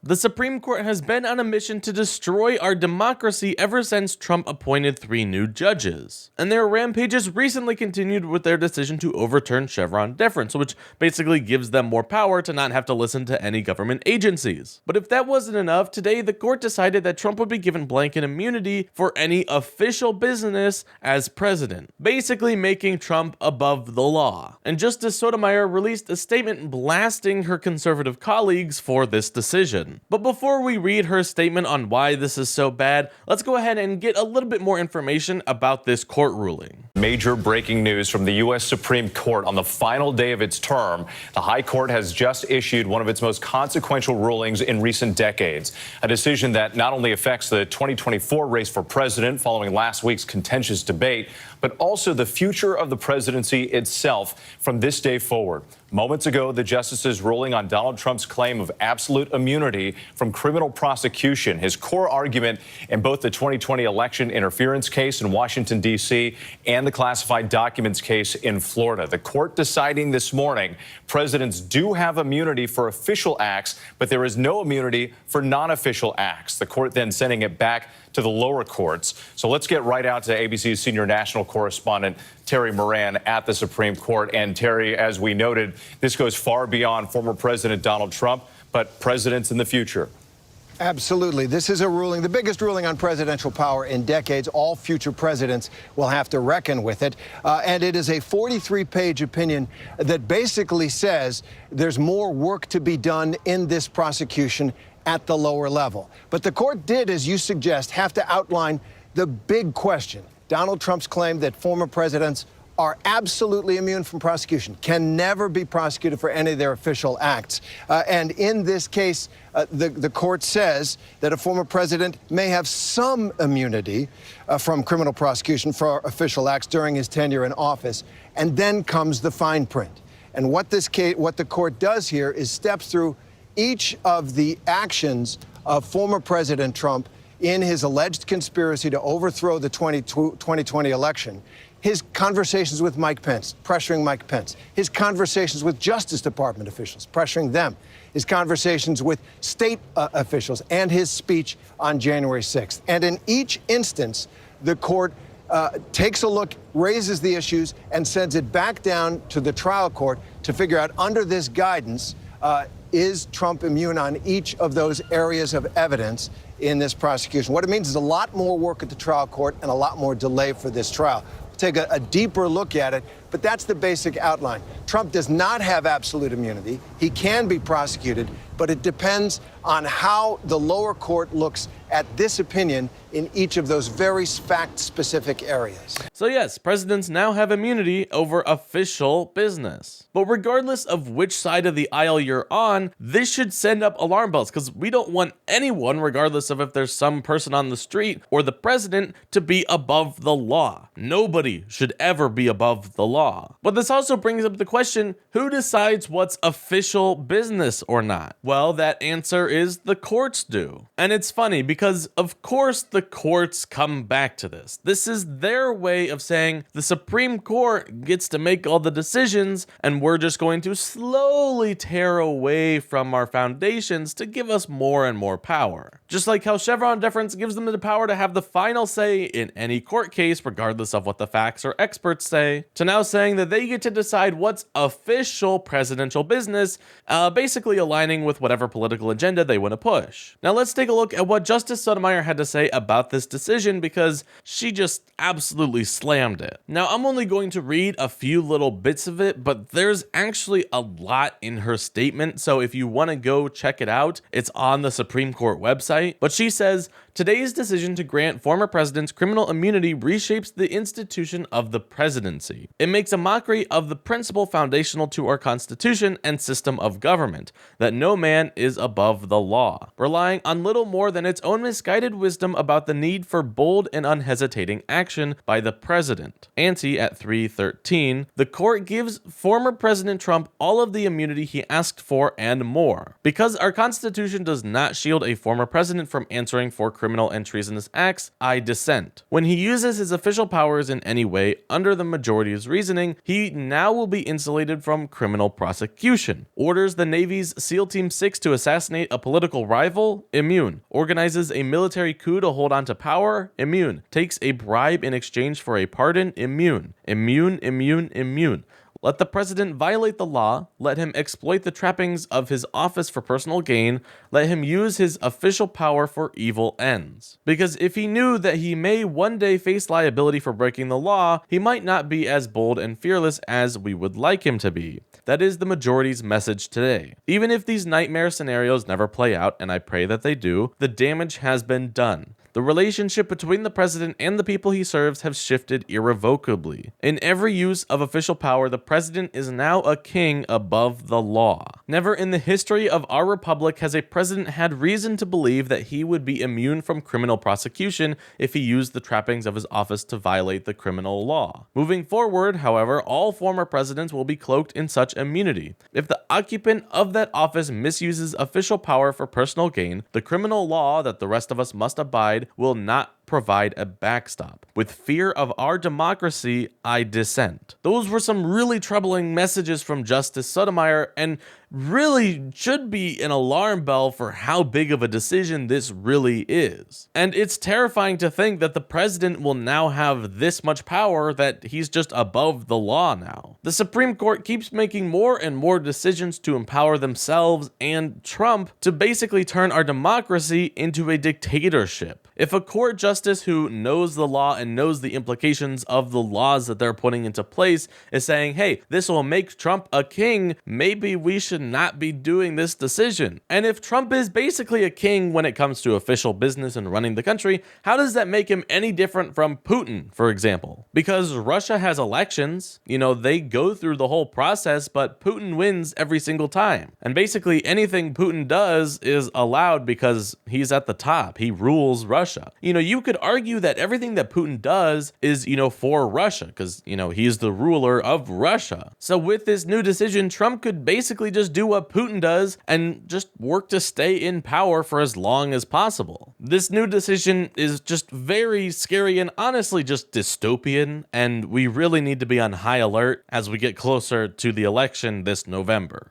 The Supreme Court has been on a mission to destroy our democracy ever since Trump appointed 3 new judges. And their rampages recently continued with their decision to overturn Chevron deference, which basically gives them more power to not have to listen to any government agencies. But if that wasn't enough, today the court decided that Trump would be given blanket immunity for any official business as president, basically making Trump above the law. And Justice Sotomayor released a statement blasting her conservative colleagues for this decision. But before we read her statement on why this is so bad, let's go ahead and get a little bit more information about this court ruling. Major breaking news from the U.S. Supreme Court on the final day of its term. The High Court has just issued one of its most consequential rulings in recent decades, a decision that not only affects the 2024 race for president following last week's contentious debate, but also the future of the presidency itself from this day forward. Moments ago, the justices ruling on Donald Trump's claim of absolute immunity from criminal prosecution, his core argument in both the 2020 election interference case in Washington, D.C., and the classified documents case in Florida. The court deciding this morning presidents do have immunity for official acts, but there is no immunity for non-official acts. The court then sending it back to the lower courts. So let's get right out to ABC's senior national correspondent, Terry Moran, at the Supreme Court. And Terry, as we noted, this goes far beyond former President Donald Trump, but presidents in the future. Absolutely. This is a ruling, the biggest ruling on presidential power in decades. All future presidents will have to reckon with it. And it is a 43-page opinion that basically says there's more work to be done in this prosecution at the lower level. But the court did, as you suggest, have to outline the big question. Donald Trump's claim that former presidents are absolutely immune from prosecution, can never be prosecuted for any of their official acts. And in this case, the court says that a former president may have some immunity from criminal prosecution for official acts during his tenure in office. And then comes the fine print. And what the court does here is steps through each of the actions of former President Trump in his alleged conspiracy to overthrow the 2020 election. His conversations with Mike Pence, pressuring Mike Pence. His conversations with Justice Department officials, pressuring them. His conversations with state officials, and his speech on January 6th. And in each instance, the court takes a look, raises the issues, and sends it back down to the trial court to figure out, under this guidance, is Trump immune on each of those areas of evidence in this prosecution? What it means is a lot more work at the trial court and a lot more delay for this trial. We'll take a deeper look at it, but that's the basic outline. Trump does not have absolute immunity. He can be prosecuted, but it depends on how the lower court looks at this opinion in each of those very fact-specific areas. So yes, presidents now have immunity over official business. But regardless of which side of the aisle you're on, this should send up alarm bells, because we don't want anyone, regardless of if there's some person on the street or the president, to be above the law. Nobody should ever be above the law. But this also brings up the question, who decides what's official business or not? Well, that answer is the courts do. And it's funny because, of course, the courts come back to this. This is their way of saying the Supreme Court gets to make all the decisions, and we're just going to slowly tear away from our foundations to give us more and more power. Just like how Chevron deference gives them the power to have the final say in any court case, regardless of what the facts or experts say, to now saying that they get to decide what's official presidential business, basically aligning with whatever political agenda they want to push. Now let's take a look at what Justice Sotomayor had to say about this decision, because she just absolutely slammed it. Now I'm only going to read a few little bits of it, but there's actually a lot in her statement, so if you want to go check it out, it's on the Supreme Court website. But she says, today's decision to grant former presidents criminal immunity reshapes the institution of the presidency. It makes a mockery of the principle foundational to our Constitution and system of government, that no man is above the law, relying on little more than its own misguided wisdom about the need for bold and unhesitating action by the president. Ante at 313, the court gives former President Trump all of the immunity he asked for and more. Because our Constitution does not shield a former president from answering for criminal criminal and treasonous acts, I dissent. When he uses his official powers in any way under the majority's reasoning, he now will be insulated from criminal prosecution. Orders the Navy's SEAL Team 6 to assassinate a political rival, immune. Organizes a military coup to hold on to power, immune. Takes a bribe in exchange for a pardon, immune. Immune, immune, immune. Let the president violate the law, let him exploit the trappings of his office for personal gain, let him use his official power for evil ends. Because if he knew that he may one day face liability for breaking the law, he might not be as bold and fearless as we would like him to be. That is the majority's message today. Even if these nightmare scenarios never play out, and I pray that they do, the damage has been done. The relationship between the president and the people he serves have shifted irrevocably. In every use of official power, the president is now a king above the law. Never in the history of our republic has a president had reason to believe that he would be immune from criminal prosecution if he used the trappings of his office to violate the criminal law. Moving forward, however, all former presidents will be cloaked in such immunity. If the occupant of that office misuses official power for personal gain, the criminal law that the rest of us must abide will not provide a backstop. With fear of our democracy, I dissent. Those were some really troubling messages from Justice Sotomayor, and really should be an alarm bell for how big of a decision this really is. And it's terrifying to think that the president will now have this much power, that he's just above the law now. The Supreme Court keeps making more and more decisions to empower themselves and Trump to basically turn our democracy into a dictatorship. If a court justice who knows the law and knows the implications of the laws that they're putting into place is saying, hey, this will make Trump a king, maybe we should not be doing this decision. And if Trump is basically a king when it comes to official business and running the country, how does that make him any different from Putin, for example? Because Russia has elections, they go through the whole process, but Putin wins every single time. And basically anything Putin does is allowed because he's at the top. He rules Russia. You could argue that everything that Putin does is, for Russia, because, he's the ruler of Russia. So with this new decision, Trump could basically just do what Putin does and just work to stay in power for as long as possible. This new decision is just very scary and honestly just dystopian, and we really need to be on high alert as we get closer to the election this November.